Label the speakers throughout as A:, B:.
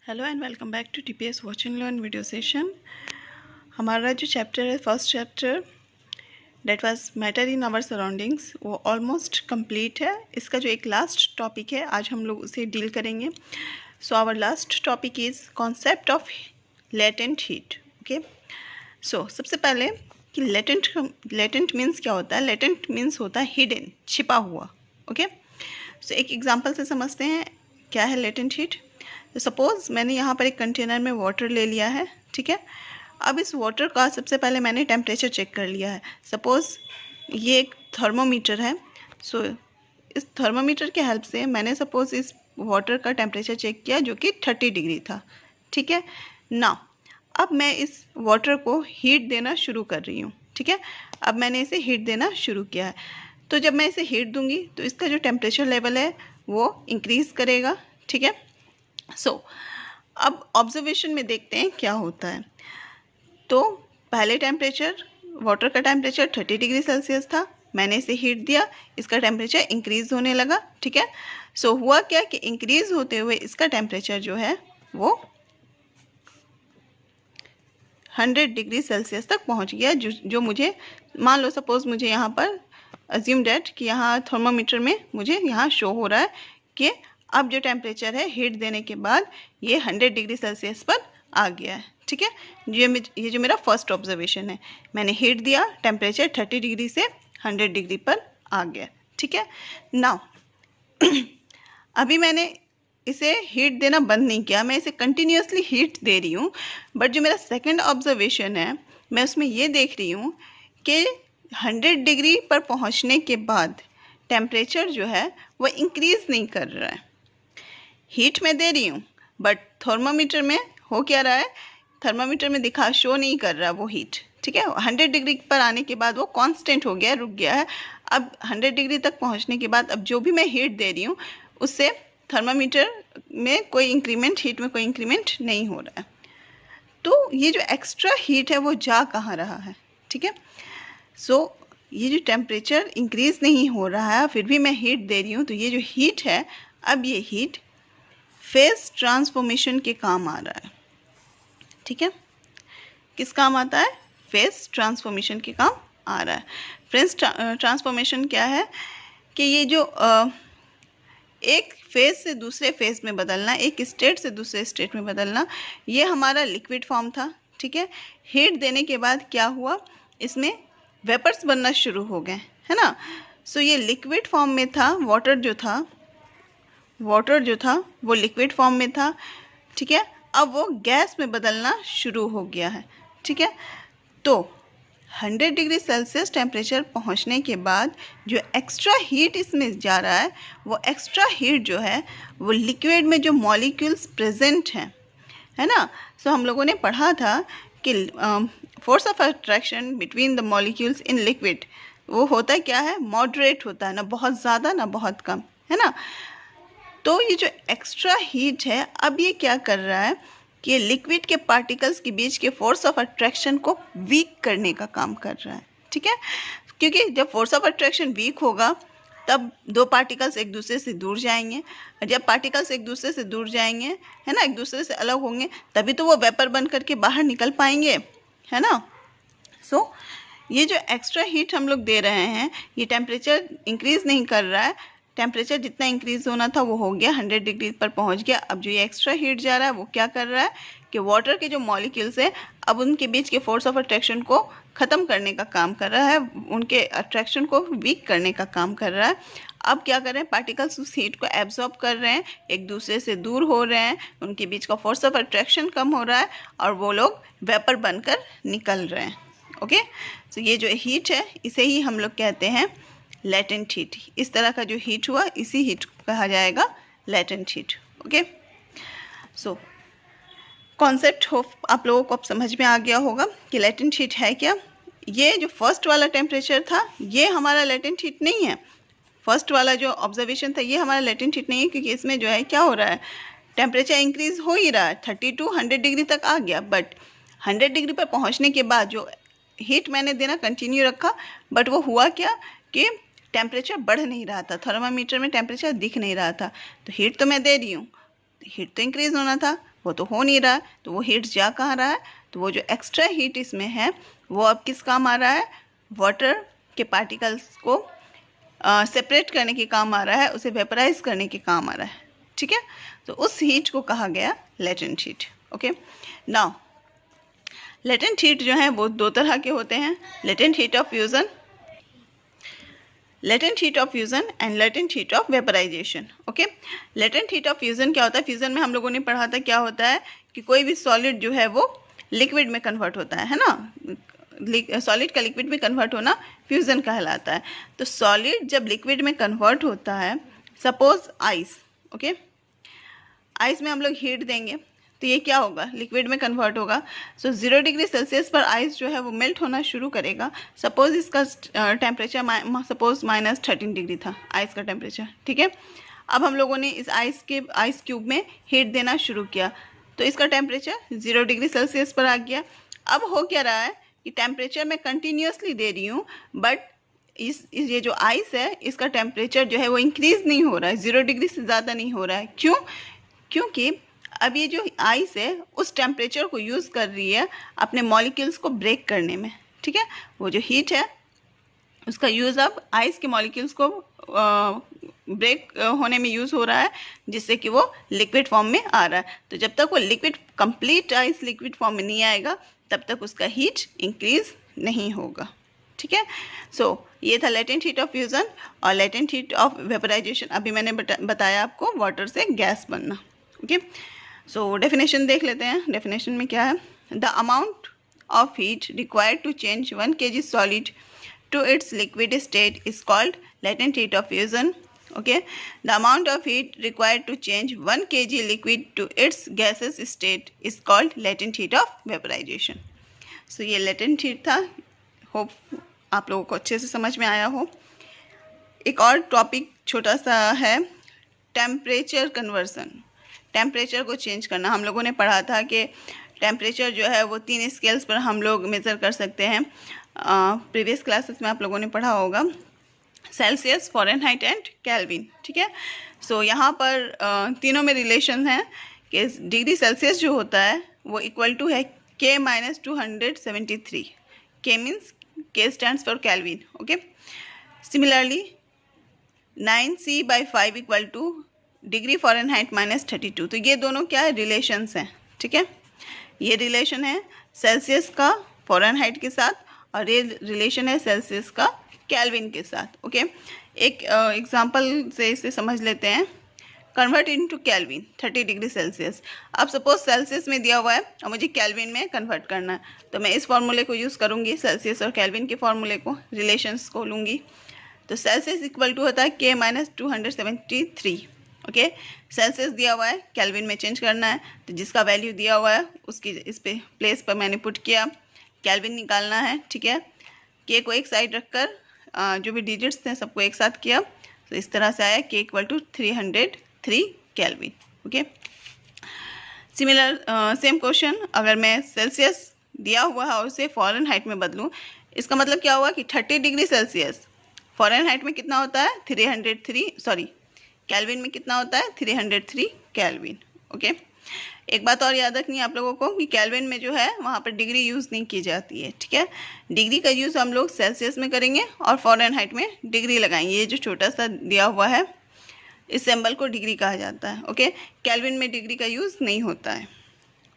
A: Hello and welcome back to TPS watch and learn video session. हमारा जो chapter है, first chapter that was matter in our surroundings, वो almost complete है। इसका जो एक लास्ट टॉपिक है, आज हम लोग उसे डील करेंगे। So our last topic is concept of latent heat. Okay, so सबसे पहले कि लेटेंट मीन्स क्या होता है। लेटेंट मीन्स होता है हिडन, छिपा हुआ। ओके, सो एक एग्जांपल से समझते हैं क्या है लेटेंट हीट। तो सपोज़ मैंने यहाँ पर एक कंटेनर में वाटर ले लिया है, ठीक है। अब इस वाटर का सबसे पहले मैंने टेम्परेचर चेक कर लिया है। सपोज़ ये एक थर्मोमीटर है। सो इस थर्मोमीटर के हेल्प से मैंने सपोज़ इस वाटर का टेम्परेचर चेक किया जो कि 30 डिग्री था, ठीक है ना। अब मैं इस वाटर को हीट देना शुरू कर रही हूँ, ठीक है। अब मैंने इसे हीट देना शुरू किया है। तो जब मैं इसे हीट दूँगी तो इसका जो टेम्परेचर लेवल है वो इंक्रीज़ करेगा, ठीक है। सो अब ऑब्जर्वेशन में देखते हैं क्या होता है। तो पहले टेम्परेचर, वाटर का टेम्परेचर 30 डिग्री सेल्सियस था। मैंने इसे हीट दिया, इसका टेम्परेचर इंक्रीज़ होने लगा, ठीक है। सो हुआ क्या कि इंक्रीज़ होते हुए इसका टेम्परेचर जो है वो 100 डिग्री सेल्सियस तक पहुंच गया। जो मुझे, मान लो सपोज़ मुझे यहाँ पर अज्यूम डेट कि यहाँ थर्मोमीटर में मुझे यहाँ शो हो रहा है कि अब जो टेम्परेचर है हीट देने के बाद ये 100 डिग्री सेल्सियस पर आ गया है, ठीक है। ये जो मेरा फर्स्ट ऑब्जर्वेशन है, मैंने हीट दिया, टेम्परेचर 30 डिग्री से 100 डिग्री पर आ गया, ठीक है। नाउ अभी मैंने इसे हीट देना बंद नहीं किया, मैं इसे कंटिन्यूसली हीट दे रही हूँ। बट जो मेरा सेकंड ऑब्जर्वेशन है, मैं उसमें ये देख रही हूँ कि 100 डिग्री पर पहुँचने के बाद टेम्परेचर जो है वो इंक्रीज़ नहीं कर रहा है। हीट में दे रही हूँ बट थर्मामीटर में हो क्या रहा है, थर्मामीटर में दिखा शो नहीं कर रहा वो हीट, ठीक है। 100 डिग्री पर आने के बाद वो कांस्टेंट हो गया, रुक गया है। अब 100 डिग्री तक पहुंचने के बाद अब जो भी मैं हीट दे रही हूँ उससे थर्मामीटर में कोई इंक्रीमेंट, हीट में कोई इंक्रीमेंट नहीं हो रहा है। तो ये जो एक्स्ट्रा हीट है वो जा कहाँ रहा है, ठीक है। सो ये जो टेम्परेचर इंक्रीज़ नहीं हो रहा है फिर भी मैं हीट दे रही हूँ, तो ये जो हीट है, अब ये हीट फेज ट्रांसफॉर्मेशन के काम आ रहा है, ठीक है। किस काम आता है? फेज ट्रांसफॉर्मेशन के काम आ रहा है। फेज ट्रांसफॉर्मेशन क्या है कि ये जो एक फेज से दूसरे फेज में बदलना, एक स्टेट से दूसरे स्टेट में बदलना, ये हमारा लिक्विड फॉर्म था, ठीक है। हीट देने के बाद क्या हुआ, इसमें वेपर्स बनना शुरू हो गए, है ना। सो ये लिक्विड फॉर्म में था, वाटर जो था वो लिक्विड फॉर्म में था, ठीक है। अब वो गैस में बदलना शुरू हो गया है, ठीक है। तो 100 डिग्री सेल्सियस टेम्परेचर पहुंचने के बाद जो एक्स्ट्रा हीट इसमें जा रहा है, वो एक्स्ट्रा हीट जो है वो लिक्विड में जो मॉलिक्यूल्स प्रेजेंट हैं, है ना। सो हम लोगों ने पढ़ा था कि force of attraction between the molecules in liquid वो होता क्या है, मॉडरेट होता है, ना बहुत ज़्यादा ना बहुत कम, है ना। तो ये जो एक्स्ट्रा हीट है, अब ये क्या कर रहा है कि लिक्विड के पार्टिकल्स के बीच के फोर्स ऑफ अट्रैक्शन को वीक करने का काम कर रहा है, ठीक है। क्योंकि जब फोर्स ऑफ अट्रैक्शन वीक होगा तब दो पार्टिकल्स एक दूसरे से दूर जाएंगे, और जब पार्टिकल्स एक दूसरे से दूर जाएंगे, है ना, एक दूसरे से अलग होंगे, तभी तो वो वेपर बन करके बाहर निकल पाएंगे, है ना। सो ये जो एक्स्ट्रा हीट हम लोग दे रहे हैं, ये टेम्परेचर इंक्रीज़ नहीं कर रहा है। टेम्परेचर जितना इंक्रीज़ होना था वो हो गया, 100 डिग्री पर पहुंच गया। अब जो ये एक्स्ट्रा हीट जा रहा है वो क्या कर रहा है कि वाटर के जो मॉलिक्यूल्स है, अब उनके बीच के फोर्स ऑफ अट्रैक्शन को ख़त्म करने का काम कर रहा है, उनके अट्रैक्शन को वीक करने का काम कर रहा है। अब क्या कर रहे हैं, पार्टिकल्स उस हीट को एब्जॉर्ब कर रहे हैं, एक दूसरे से दूर हो रहे हैं, उनके बीच का फोर्स ऑफ अट्रैक्शन कम हो रहा है और वो लोग वेपर बनकर निकल रहे हैं। ओके, तो ये जो हीट है इसे ही हम लोग कहते हैं लेटेंट हीट। इस तरह का जो हीट हुआ इसी हीट को कहा जाएगा latent heat. Okay, so concept आप लोगों को अब समझ में आ गया होगा कि लेटेंट हीट है क्या। ये जो फर्स्ट वाला टेम्परेचर था ये हमारा लेटेंट हीट नहीं है। फर्स्ट वाला जो ऑब्जर्वेशन था ये हमारा लेटेंट हीट नहीं है, क्योंकि इसमें जो है क्या हो रहा है, टेम्परेचर इंक्रीज हो ही रहा है, 30 to 100 डिग्री तक आ गया। बट 100 डिग्री पर पहुंचने के बाद जो हीट मैंने देना कंटिन्यू रखा, बट वो हुआ क्या कि टेम्परेचर बढ़ नहीं रहा था, थर्मामीटर में टेम्परेचर दिख नहीं रहा था। तो हीट तो मैं दे रही हूँ, हीट तो इंक्रीज़ होना था, वो तो हो नहीं रहा, तो वो हीट जा कहाँ रहा है, तो वो जो एक्स्ट्रा हीट इसमें है वो अब किस काम आ रहा है, वाटर के पार्टिकल्स को सेपरेट करने के काम आ रहा है, उसे वेपराइज करने के काम आ रहा है, ठीक है। तो उस हीट को कहा गया latent heat. Okay, now latent heat जो है वो दो तरह के होते हैं, latent heat of fusion, latent heat of fusion and latent heat of vaporisation. Okay, latent heat of fusion क्या होता है, फ्यूजन में हम लोगों ने पढ़ा था क्या होता है कि कोई भी सॉलिड जो है वो लिक्विड में कन्वर्ट होता है ना, सॉलिड का लिक्विड में कन्वर्ट होना फ्यूजन कहलाता है। तो सॉलिड जब लिक्विड में कन्वर्ट होता है, सपोज आइस, ओके, आइस में हम लोग हीट देंगे तो ये क्या होगा, लिक्विड में कन्वर्ट होगा। सो 0 डिग्री सेल्सियस पर आइस जो है वो मेल्ट होना शुरू करेगा। सपोज इसका टेम्परेचर सपोज -13 डिग्री था आइस का टेम्परेचर, ठीक है। अब हम लोगों ने इस आइस क्यूब में हीट देना शुरू किया तो इसका टेम्परेचर 0 डिग्री सेल्सियस पर आ गया। अब हो क्या रहा है कि टेम्परेचर मैं कंटिन्यूसली दे रही हूँ, बट ये जो आइस है इसका टेम्परेचर जो है वो इंक्रीज़ नहीं हो रहा है, 0 डिग्री से ज़्यादा नहीं हो रहा है। क्यों? क्योंकि अब ये जो आइस है उस टेम्परेचर को यूज़ कर रही है अपने मॉलिक्यूल्स को ब्रेक करने में, ठीक है। वो जो हीट है उसका यूज़ अब आइस के मॉलिक्यूल्स को ब्रेक होने में यूज़ हो रहा है, जिससे कि वो लिक्विड फॉर्म में आ रहा है। तो जब तक वो liquid complete ice liquid form में नहीं आएगा तब तक उसका हीट इंक्रीज नहीं होगा, ठीक है। सो ये था लेटेंट हीट ऑफ फ्यूज़न और लेटेंट हीट ऑफ वेपराइजेशन। अभी मैंने बताया आपको वाटर से गैस बनना। ओके, सो डेफिनेशन देख लेते हैं। डेफिनेशन में क्या है, the amount of heat required to change 1 kg solid to its liquid state is called latent heat of fusion. Okay, the amount of heat required to change 1 kg liquid to its gaseous state is called latent heat of vaporization. So ये latent heat था, hope आप लोगों को अच्छे से समझ में आया हो। एक और टॉपिक छोटा सा है, टेम्परेचर कन्वर्सन, टेम्परेचर को चेंज करना। हम लोगों ने पढ़ा था कि टेम्परेचर जो है वो 3 स्केल्स पर हम लोग मेज़र कर सकते हैं। प्रीवियस क्लासेस में आप लोगों ने पढ़ा होगा, सेल्सियस, फ़ारेनहाइट एंड केल्विन, ठीक है। सो यहाँ पर तीनों में रिलेशन है कि डिग्री सेल्सियस जो होता है वो इक्वल टू है K - 273। K means K stands for kelvin. Okay, similarly 9C/5 equal two degree Fahrenheit -32। तो ये दोनों क्या है, रिलेशंस हैं, ठीक है। ये रिलेशन है सेल्सियस का फ़ारेनहाइट के साथ और ये रिलेशन है सेल्सियस का केल्विन के साथ। ओके, एक एग्जांपल से इसे समझ लेते हैं। Convert into kelvin 30 degree Celsius. अब सपोज सेल्सियस में दिया हुआ है और मुझे केल्विन में कन्वर्ट करना है, तो मैं इस फॉर्मूले को यूज़ करूँगी, सेल्सियस और केल्विन के फॉर्मूले को, रिलेशंस को लूँगी। तो सेल्सियस इक्वल टू होता है K - 273। ओके, सेल्सियस दिया हुआ है, केल्विन में चेंज करना है, तो जिसका वैल्यू दिया हुआ है उसकी इस पे प्लेस पर मैंने पुट किया, केल्विन निकालना है, ठीक है। K को एक साइड रखकर जो भी डिजिट्स थे सबको एक साथ किया, तो इस तरह से आया K = 303 kelvin. Okay, similar same question, अगर मैं सेल्सियस दिया हुआ है और उसे फ़ारेनहाइट में बदलूँ, इसका मतलब क्या हुआ कि 30 डिग्री सेल्सियस फ़ारेनहाइट में कितना होता है 303, सॉरी केल्विन में कितना होता है 303 केल्विन। ओके, एक बात और याद रखनी है आप लोगों को कि केल्विन में जो है वहाँ पर डिग्री यूज़ नहीं की जाती है, ठीक है। डिग्री का यूज़ हम लोग सेल्सियस में करेंगे और फ़ारेनहाइट में डिग्री लगाएंगे। ये जो छोटा सा दिया हुआ है इस सिंबल को डिग्री कहा जाता है। ओके, केल्विन में डिग्री का यूज़ नहीं होता है।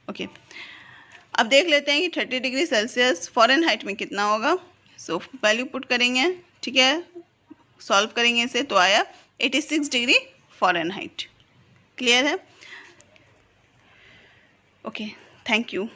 A: ओके, अब देख लेते हैं कि 30 डिग्री सेल्सियस फ़ारेनहाइट में कितना होगा। सो वैल्यू पुट करेंगे, ठीक है, सॉल्व करेंगे इसे, तो आया 86 डिग्री फ़ारेनहाइट। क्लियर है? Okay, thank you.